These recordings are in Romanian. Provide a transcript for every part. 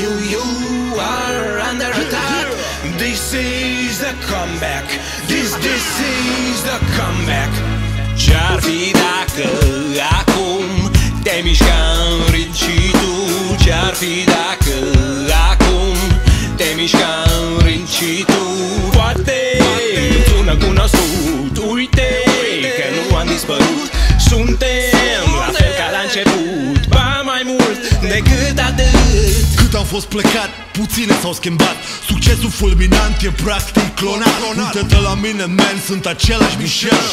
You are under attack. This is the comeback. This is the comeback. Ce-ar fi dacă acum te mișca în ritm și tu? Ce-ar fi dacă acum te mișca în ritm și tu? Poate sună cunoscut, uite că nu am dispărut. Suntem la fel ca la început, ba mai mult decât atât. Cât am fost plecat, puține s-au schimbat. Succesul fulminant e practic clonat. Uite-te la mine, man, sunt același Michel.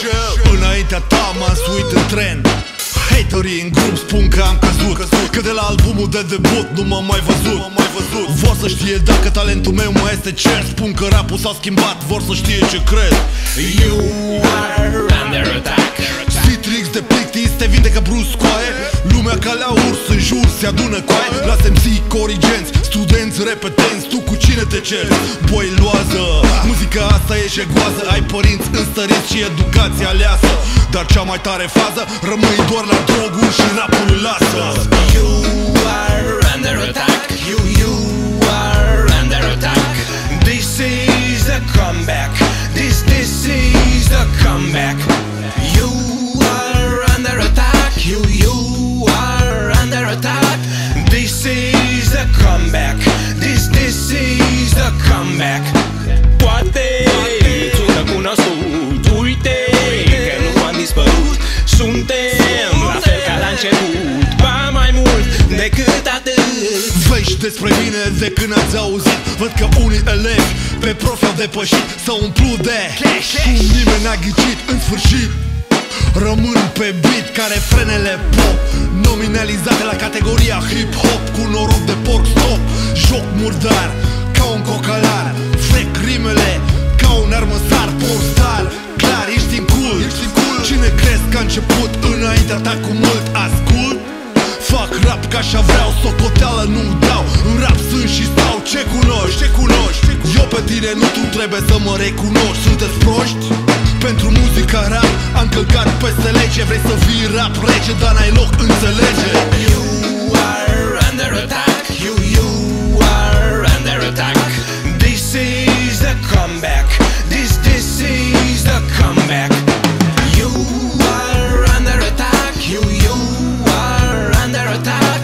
Înaintea ta m-am suit în tren. Haterii în grup spun că am căzut, că de la albumul de debut nu m-am mai văzut. Vor să știe dacă talentul meu mai este cer. Spun că rapul s-a schimbat, vor să știe ce cred. You are under attack. Citrix de plictis te vindecă brusc coaie. Lumea ca la urs în jur se adună coaie. La MC corigenți, studenți repetenți. Tu cu cine te ceri? Boi luază. Muzica asta e jegoază. Ai părinți înstăriți și educație aleasă. Dar cea mai tare fază, rămâi doar la droguri și rapul îl lasă. You are under attack. You are under attack. This is the comeback. This is the comeback. You are under attack. You are under attack. This is the comeback. This is the comeback. Poate sună cunoscut, uite că nu am dispărut. Suntem la fel ca la început, ba mai mult decât atât. Vești despre mine de când ați auzit. Văd că unii elevi pe profi au depășit. S-au umplut de cum nimeni n-a ghicit. În sfârșit rămân pe beat ca refrenele pop, nominalizate la categoria hip-hop. Cu noroc de porc stop, joc murdar ca un cocalar. Frec rimele ca un armăsar. Porstar, clar, ești în cult. Cine crezi că a început înaintea ta cu mult ascult? Fac rap ca așa vreau, socoteală nu-mi dau. În rap sunt și stau, ce cunoști? Eu pe tine, nu tu trebuie să mă recunoști. Sunteți proști? Pentru muzica rap am călcat peste lege. Vrei să fii rap rege, dar n-ai loc, înțelege. You are under attack. You are under attack. This is the comeback. This is the comeback. You are under attack. You are under attack.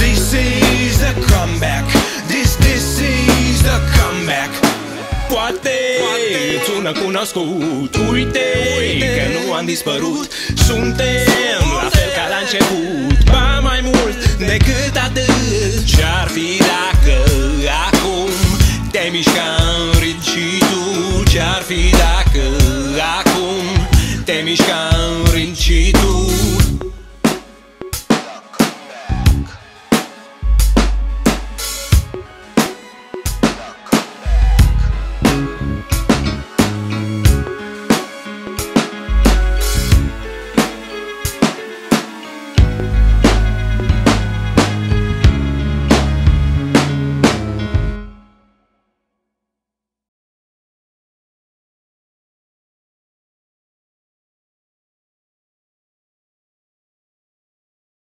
This is the comeback. This is the comeback. Poate sună cunoscut, uite că nu am dispărut. Suntem la fel ca la început, ba mai mult decât atât. Ce-ar fi dacă acum te mișca în ritm și tu? Ce-ar fi dacă acum te mișca